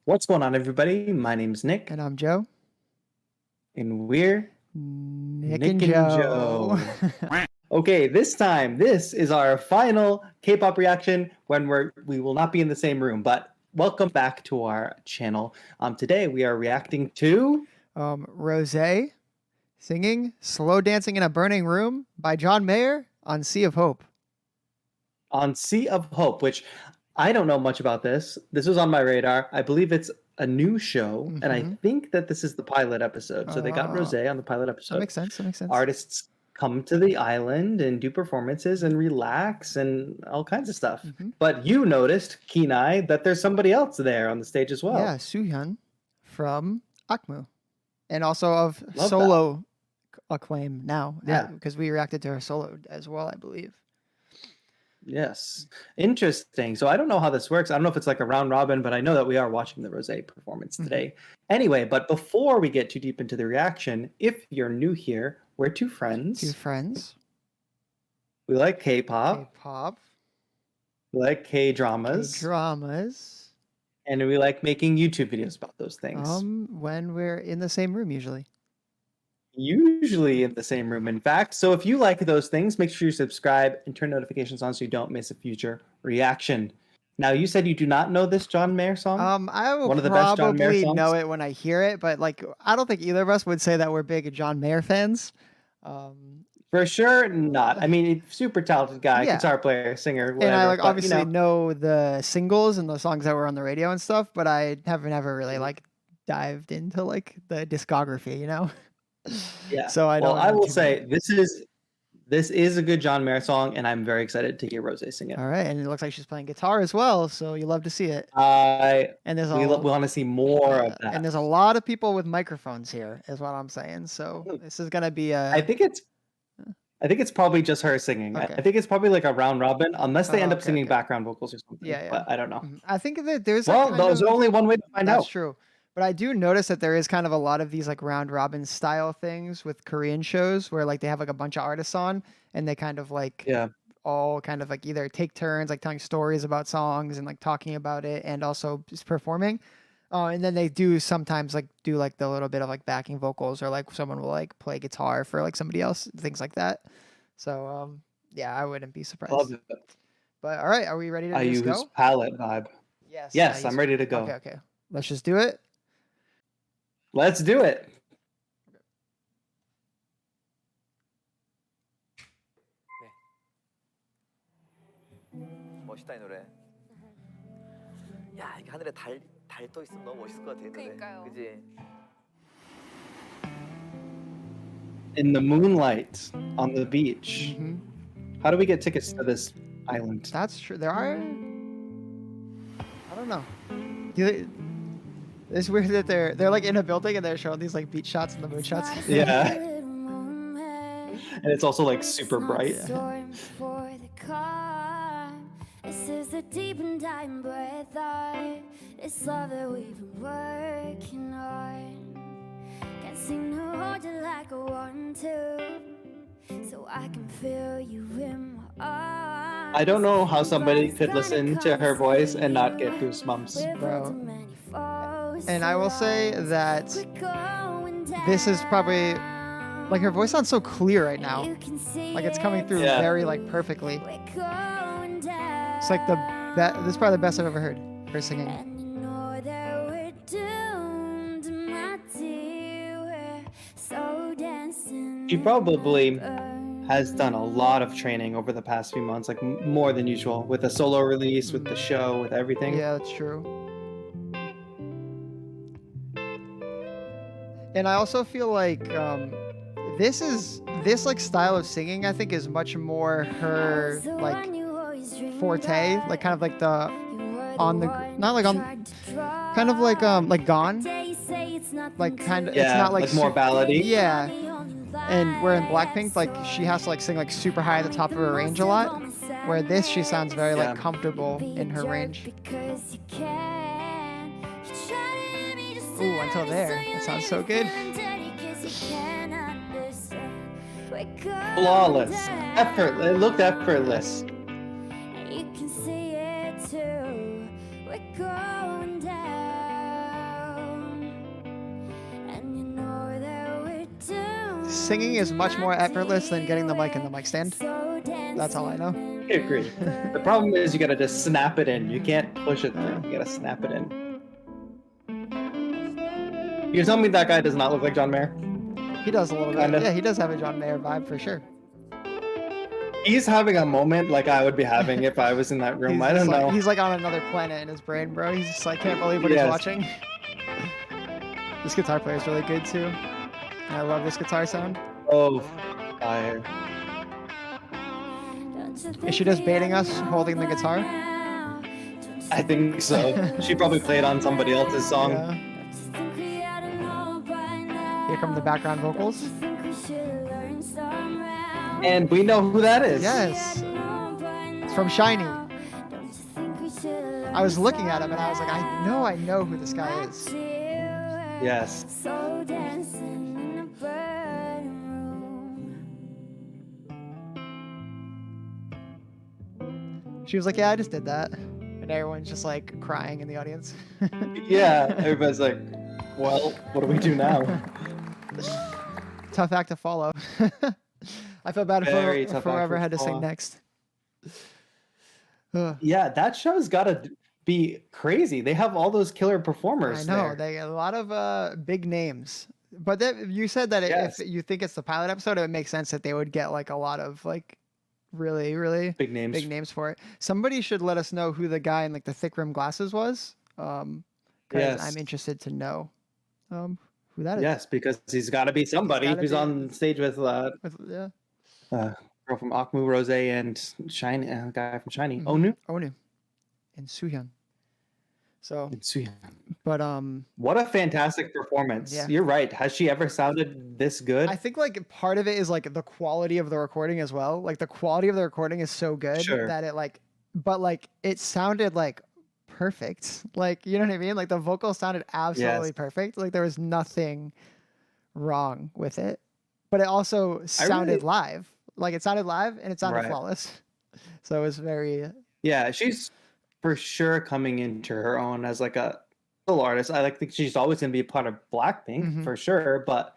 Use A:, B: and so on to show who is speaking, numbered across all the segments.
A: What's going on, everybody? My name's Nick,
B: And I'm Joe.
A: and we're
B: Nick and
A: Nick and
B: Joe.
A: Joe. Okay, this time, this is our final K-pop reaction when we will not be in the same room. But welcome back to our channel. Today we are reacting to
B: ROSÉ singing Slow Dancing in a Burning Room by John Mayer on Sea of Hope.
A: On Sea of Hope, which I don't know much about this. This was on my radar. I believe it's a new show, and I think that this is the pilot episode. So they got Rosé on the pilot episode.
B: That makes sense.
A: Artists come to the island and do performances and relax and all kinds of stuff. But you noticed, Kenai, that there's somebody else there on the stage as well.
B: Yeah, Soohyun from Akmu. And also of
A: Love
B: solo acclaim now.
A: Yeah.
B: Because we reacted to her solo as well, I believe.
A: Yes. Interesting. So I don't know how this works. I don't know if it's like a round robin, but I know that we are watching the Rosé performance today. Anyway, but before we get too deep into the reaction, if you're new here, we're two friends. We like K-pop. We like K-dramas. And we like making YouTube videos about those things.
B: When we're in the same room, usually
A: in the same room, in fact. So if you like those things, make sure you subscribe and turn notifications on so you don't miss a future reaction. Now, you said you do not know this John Mayer song?
B: I will probably know it when I hear it, but like I don't think either of us would say that we're big John Mayer fans.
A: For sure not. I mean, super talented guy, guitar player, singer, whatever.
B: And I like obviously know the singles and the songs that were on the radio and stuff, but I have never really like dived into like the discography, you know?
A: Yeah.
B: So I don't.
A: Well, I will say this is a good John Mayer song, and I'm very excited to hear Rosé sing it.
B: All right, and it looks like she's playing guitar as well, so you love to see it.
A: And we want to see more of that.
B: And there's a lot of people with microphones here, is what I'm saying. So this is gonna be a.
A: I think it's probably just her singing.
B: Okay.
A: I think it's probably like a round robin, unless they end up singing background vocals or something.
B: Yeah.
A: But I don't know.
B: I think that there's.
A: There's only one way to find out.
B: That's true. But I do notice that there is kind of a lot of these like round robin style things with Korean shows where like they have like a bunch of artists on and they kind of like all kind of like either take turns like telling stories about songs and like talking about it and also just performing. And then they do sometimes like do like the little bit of like backing vocals or like someone will like play guitar for like somebody else, things like that. So yeah, I wouldn't be surprised.
A: Love it.
B: But all right, are we ready to
A: just go? Palette vibe. Yes, I'm ready to go.
B: Okay. Let's just do it.
A: Let's do it.
C: 멋있다 이 노래. 야, 이게 하늘에 달 떠 있으면 너무 멋있을 것 같아 이 노래. 그지?
A: In the moonlight on the beach. How do we get tickets to this island?
B: That's true. There are. I don't know. It's weird that they're like in a building and they're showing these like beach shots and the moon shots.
A: Yeah. And it's also like super bright.
D: This is a deep and dying breath on this love that we've been working on. Can't seem to hold you like I want to, so I can feel you in my arms.
A: I don't know how somebody could listen to her voice and not get goosebumps.
B: Bro. And I will say that this is probably like her voice sounds so clear right now. Like it's coming through very like perfectly. It's like this is probably the best I've ever heard her singing.
A: She probably has done a lot of training over the past few months, like more than usual, with the solo release, with the show, with everything.
B: Yeah, that's true. And I also feel like this like style of singing I think is much more her like forte, like kind of like the on the not like on kind of like Gone, like kind of it's not like
A: more ballady.
B: Yeah. And where in Blackpink like she has to like sing like super high at the top of her range a lot, where this she sounds very like comfortable in her range. Ooh, until there. That sounds so good.
A: Flawless. Effortless. It looked effortless.
D: You can see it too. We're going down.
B: singing is much more effortless than getting the mic in the mic stand. That's all I know.
A: I agree. The problem is you gotta just snap it in. You can't push it through. You gotta snap it in. You're telling me that guy does not look like John Mayer?
B: He does a little bit.
A: Kinda.
B: Yeah, he does have a John Mayer vibe for sure.
A: He's having a moment like I would be having if I was in that room. I don't know.
B: He's like on another planet in his brain, bro. He's just like, can't believe what he's watching. This guitar player is really good too. And I love this guitar sound.
A: Oh, fire.
B: Is she just baiting us, holding the guitar?
A: I think so. She probably played on somebody else's song.
B: Yeah. Here come the background vocals.
A: And we know who that is.
B: Yes. It's from Shiny. I was looking at him and I was like, I know who this guy is.
A: Yes.
B: She was like, yeah, I just did that. And everyone's just like crying in the audience.
A: Yeah, everybody's like, well, what do we do now?
B: Tough act to follow. I feel bad for whoever had to sing next.
A: Yeah, that show's gotta be crazy. They have all those killer performers.
B: I know,
A: there.
B: they got a lot of big names. But you said that
A: Yes.
B: if you think it's the pilot episode, it would make sense that they would get like a lot of like really, really
A: big names.
B: for it. Somebody should let us know who the guy in like the thick rim glasses was. Because
A: Yes.
B: I'm interested to know who that is.
A: Yes, because he's got to be somebody who's on stage with
B: Yeah.
A: girl from Akmu, Rosé, and Shiny, guy from Shiny,
B: Mhm.
A: Onu.
B: Onu and Suhyun. So,
A: And Suhyun.
B: but
A: What a fantastic performance!
B: Yeah.
A: You're right. Has she ever sounded this good?
B: I think like part of it is like the quality of the recording as well. Like the quality of the recording is so good that it like, but like it sounded like perfect. Like, you know what I mean? Like the vocals sounded absolutely perfect. Like there was nothing wrong with it, but it also sounded live. Like it sounded live and it sounded flawless. So it was very.
A: Yeah, she's for sure coming into her own as like a solo artist. I think she's always going to be a part of Blackpink for sure, but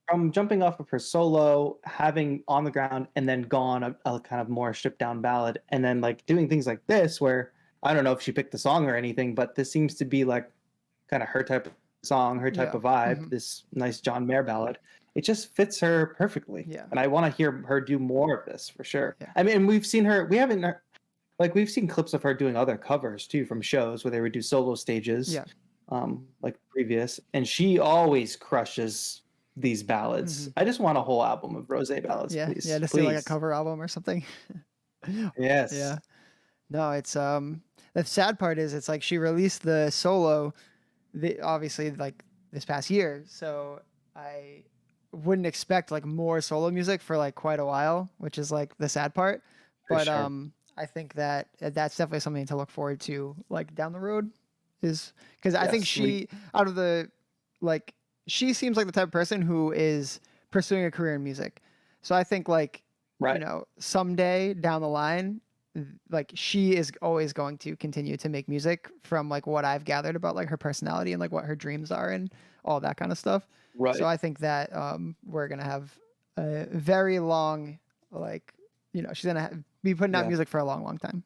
A: from jumping off of her solo, having On the Ground, and then Gone, a kind of more stripped down ballad, and then like doing things like this where I don't know if she picked the song or anything, but this seems to be like kind of her type of song, her type of vibe, this nice John Mayer ballad. It just fits her perfectly.
B: Yeah.
A: And I want to hear her do more of this for sure.
B: Yeah.
A: I mean, we've seen clips of her doing other covers too from shows where they would do solo stages.
B: Yeah.
A: Like previous. And she always crushes these ballads. I just want a whole album of Rosé ballads, please.
B: Yeah, just do like a cover album or something.
A: Yes.
B: Yeah. No, it's the sad part is it's like she released the solo obviously like this past year. So I wouldn't expect like more solo music for like quite a while, which is like the sad part. But I think that that's definitely something to look forward to like down the road is because I think she out of the like she seems like the type of person who is pursuing a career in music. So I think like you know, someday down the line, like she is always going to continue to make music from like what I've gathered about like her personality and like what her dreams are and all that kind of stuff. Right. So I think that we're gonna have a very long like, you know, she's gonna be putting out music for a long, long time.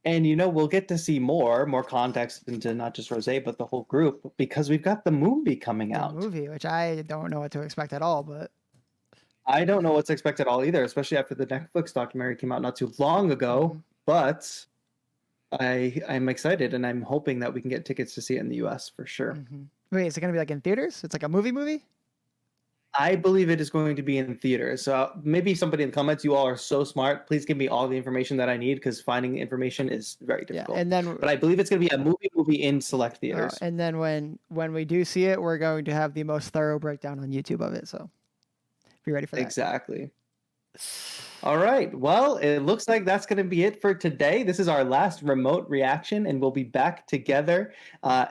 A: And you know, we'll get to see more context into not just Rosé but the whole group because we've got the movie coming out.
B: The movie, which I don't know what to expect at all, but
A: I don't know what's expected at all either, especially after the Netflix documentary came out not too long ago. But I'm excited and I'm hoping that we can get tickets to see it in the US for sure.
B: Wait, is it gonna be like in theaters? It's like a movie?
A: I believe it is going to be in theaters. So maybe somebody in the comments, you all are so smart. Please give me all the information that I need because finding information is very difficult.
B: Yeah, and then,
A: but I believe it's going to be a movie in select theaters.
B: And then when we do see it, we're going to have the most thorough breakdown on YouTube of it. So be ready for that.
A: Exactly. All right. Well, it looks like that's going to be it for today. This is our last remote reaction, and we'll be back together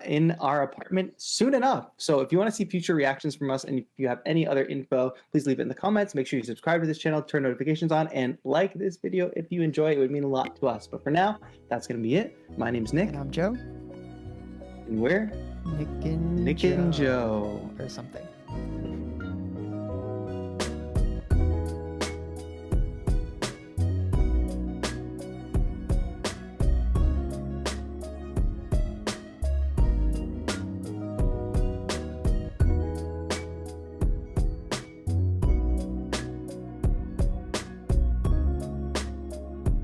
A: in our apartment soon enough. So if you want to see future reactions from us, and if you have any other info, please leave it in the comments. Make sure you subscribe to this channel, turn notifications on, and like this video if you enjoy. It would mean a lot to us. But for now, that's going to be it. My name's Nick.
B: And I'm Joe.
A: And we're
B: Nick and
A: Joe.
B: Or something.